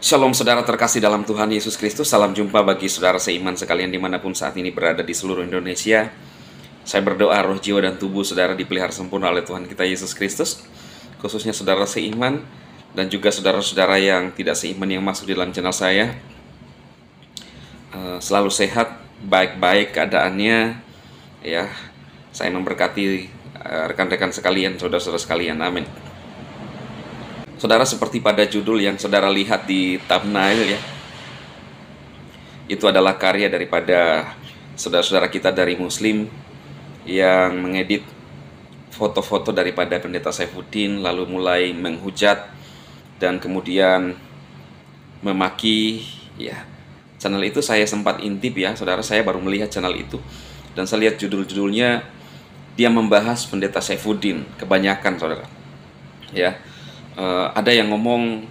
Shalom saudara terkasih dalam Tuhan Yesus Kristus. Salam jumpa bagi saudara seiman sekalian dimanapun saat ini berada di seluruh Indonesia. Saya berdoa roh, jiwa, dan tubuh saudara dipelihara sempurna oleh Tuhan kita Yesus Kristus. Khususnya saudara seiman dan juga saudara-saudara yang tidak seiman yang masuk di dalam channel saya, selalu sehat, baik-baik keadaannya. Ya, saya memberkati rekan-rekan sekalian, saudara-saudara sekalian. Amin. Saudara, seperti pada judul yang saudara lihat di thumbnail ya, itu adalah karya daripada saudara-saudara kita dari Muslim yang mengedit foto-foto daripada Pendeta Saifuddin, lalu mulai menghujat dan kemudian memaki ya. Channel itu saya sempat intip ya, saudara, saya baru melihat channel itu dan saya lihat judul-judulnya dia membahas Pendeta Saifuddin kebanyakan, saudara. Ya. Ada yang ngomong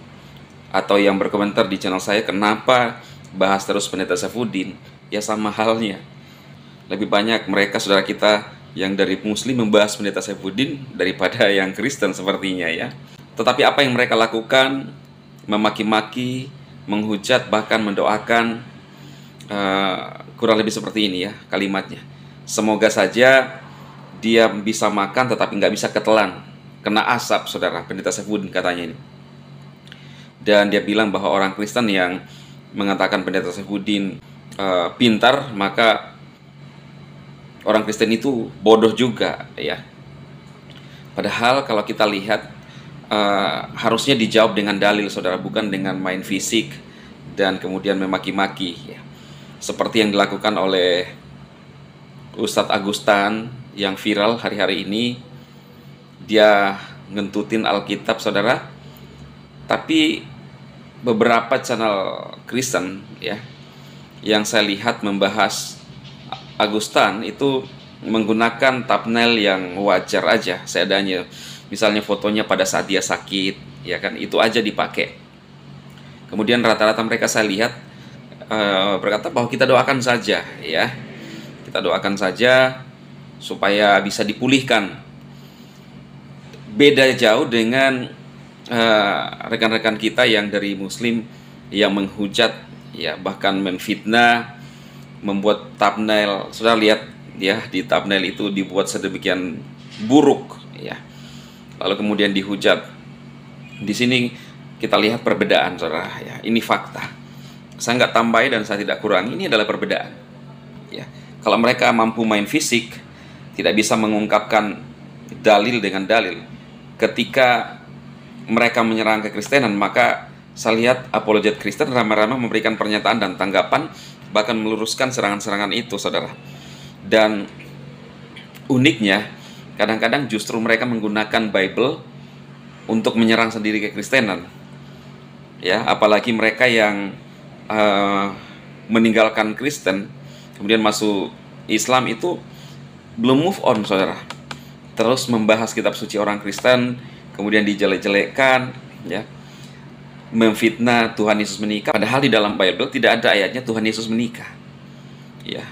atau yang berkomentar di channel saya, kenapa bahas terus Pendeta Saifuddin? Ya sama halnya, lebih banyak mereka saudara kita yang dari Muslim membahas Pendeta Saifuddin daripada yang Kristen sepertinya ya. Tetapi apa yang mereka lakukan, memaki-maki, menghujat, bahkan mendoakan, kurang lebih seperti ini ya kalimatnya. Semoga saja dia bisa makan tetapi nggak bisa ketelan, kena asap, saudara. Pendeta Saifuddin katanya ini. Dan dia bilang bahwa orang Kristen yang mengatakan Pendeta Saifuddin pintar, maka orang Kristen itu bodoh juga ya. Padahal kalau kita lihat harusnya dijawab dengan dalil, saudara, bukan dengan main fisik dan kemudian memaki-maki ya. Seperti yang dilakukan oleh Ustadz Agustan yang viral hari-hari ini. Dia ngentutin Alkitab, saudara. Tapi beberapa channel Kristen ya yang saya lihat membahas Agustan itu menggunakan thumbnail yang wajar aja seadanya. Misalnya fotonya pada saat dia sakit, ya kan, itu aja dipakai. Kemudian rata-rata mereka saya lihat berkata bahwa kita doakan saja ya. Kita doakan saja supaya bisa dipulihkan. Beda jauh dengan rekan-rekan kita yang dari Muslim yang menghujat ya, bahkan menfitnah, membuat thumbnail. Sudah lihat ya, di thumbnail itu dibuat sedemikian buruk ya, lalu kemudian dihujat. Di sini kita lihat perbedaan, saudara ya. Ini fakta, saya nggak tambahi dan saya tidak kurangi. Ini adalah perbedaan ya. Kalau mereka mampu main fisik, tidak bisa mengungkapkan dalil dengan dalil. Ketika mereka menyerang kekristenan, maka saya lihat apologet Kristen ramai-ramai memberikan pernyataan dan tanggapan, bahkan meluruskan serangan-serangan itu, saudara. Dan uniknya, kadang-kadang justru mereka menggunakan Bible untuk menyerang sendiri kekristenan. Ya, apalagi mereka yang meninggalkan Kristen, kemudian masuk Islam, itu belum move on, saudara. Terus membahas kitab suci orang Kristen, kemudian dijelek-jelekkan ya, memfitnah Tuhan Yesus menikah, padahal di dalam Bible tidak ada ayatnya Tuhan Yesus menikah ya.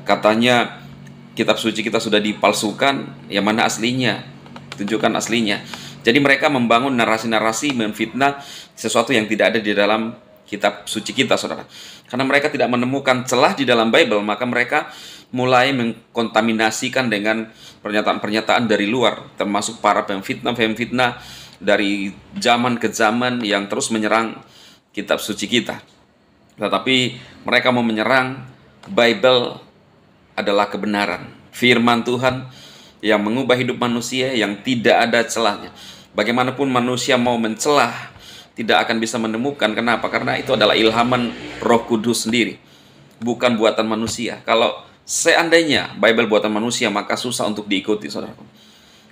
Katanya kitab suci kita sudah dipalsukan, yang mana aslinya? Tunjukkan aslinya. Jadi mereka membangun narasi-narasi memfitnah sesuatu yang tidak ada di dalam kitab suci kita, saudara. Karena mereka tidak menemukan celah di dalam Bible, maka mereka mulai mengkontaminasikan dengan pernyataan-pernyataan dari luar, termasuk para pemfitnah dari zaman ke zaman yang terus menyerang kitab suci kita. Tetapi mereka mau menyerang Bible adalah kebenaran, firman Tuhan yang mengubah hidup manusia, yang tidak ada celahnya. Bagaimanapun manusia mau mencelah, tidak akan bisa menemukan. Kenapa? Karena itu adalah ilhaman Roh Kudus sendiri, bukan buatan manusia. Kalau seandainya Bible buatan manusia, maka susah untuk diikuti, saudara.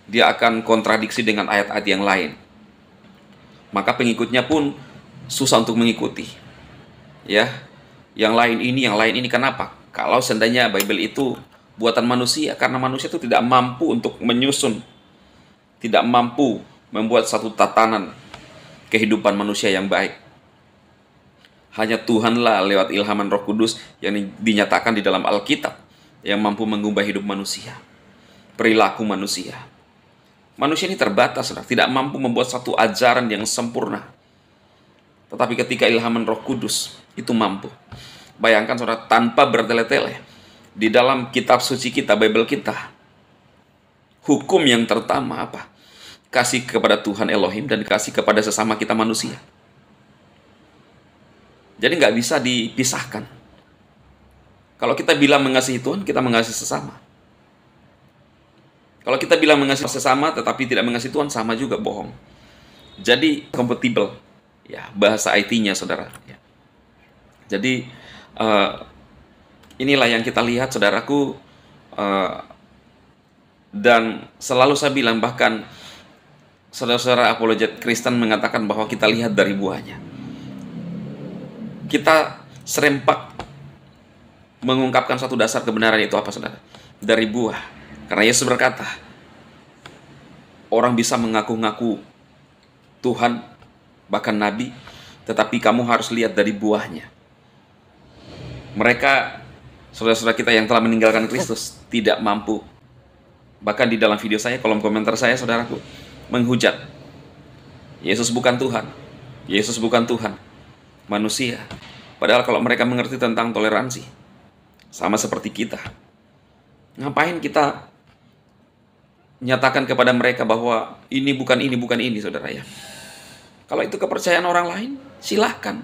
Dia akan kontradiksi dengan ayat-ayat yang lain. Maka pengikutnya pun susah untuk mengikuti. Ya, yang lain ini. Kenapa? Kalau seandainya Bible itu buatan manusia, karena manusia itu tidak mampu untuk menyusun, tidak mampu membuat satu tatanan kehidupan manusia yang baik. Hanya Tuhanlah lewat ilhaman Roh Kudus yang dinyatakan di dalam Alkitab yang mampu mengubah hidup manusia, perilaku manusia. Manusia ini terbatas, saudara, tidak mampu membuat satu ajaran yang sempurna. Tetapi ketika ilhaman Roh Kudus, itu mampu. Bayangkan saudara, tanpa bertele-tele, di dalam kitab suci kita, Bible kita, hukum yang pertama apa? Kasih kepada Tuhan Elohim dan kasih kepada sesama kita manusia. Jadi nggak bisa dipisahkan. Kalau kita bilang mengasihi Tuhan, kita mengasihi sesama. Kalau kita bilang mengasihi sesama tetapi tidak mengasihi Tuhan, sama juga bohong. Jadi compatible, ya bahasa IT-nya saudara. Ya. Jadi inilah yang kita lihat saudaraku, dan selalu saya bilang, bahkan saudara-saudara apologet Kristen mengatakan bahwa kita lihat dari buahnya. Kita serempak mengungkapkan satu dasar kebenaran, itu apa saudara? Dari buah. Karena Yesus berkata, orang bisa mengaku-ngaku Tuhan, bahkan Nabi, tetapi kamu harus lihat dari buahnya. Mereka, saudara-saudara kita yang telah meninggalkan Kristus, tidak mampu. Bahkan di dalam video saya, kolom komentar saya, saudaraku, menghujat. Yesus bukan Tuhan. Yesus bukan Tuhan. Manusia. Padahal kalau mereka mengerti tentang toleransi, sama seperti kita, ngapain kita nyatakan kepada mereka bahwa ini bukan ini, saudara ya. Kalau itu kepercayaan orang lain, silahkan.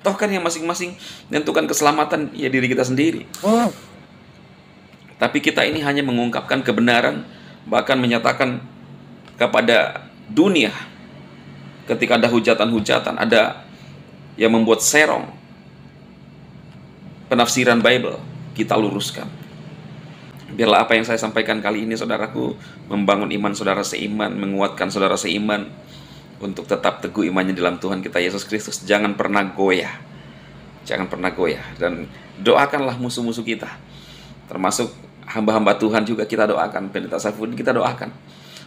Toh kan yang masing-masing menentukan keselamatan ya diri kita sendiri. Tapi kita ini hanya mengungkapkan kebenaran, bahkan menyatakan kepada dunia ketika ada hujatan-hujatan, ada yang membuat serong penafsiran Bible, kita luruskan. Biarlah apa yang saya sampaikan kali ini, saudaraku, membangun iman saudara seiman, menguatkan saudara seiman untuk tetap teguh imannya dalam Tuhan kita Yesus Kristus. Jangan pernah goyah. Jangan pernah goyah. Dan doakanlah musuh-musuh kita. Termasuk hamba-hamba Tuhan juga kita doakan. Pendeta Saifuddin kita doakan.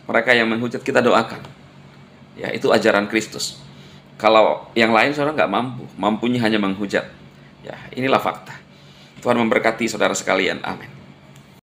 Mereka yang menghujat kita doakan. Ya, itu ajaran Kristus. Kalau yang lain saudara nggak mampu. Mampunya hanya menghujat. Ya, inilah fakta. Tuhan memberkati saudara sekalian. Amin.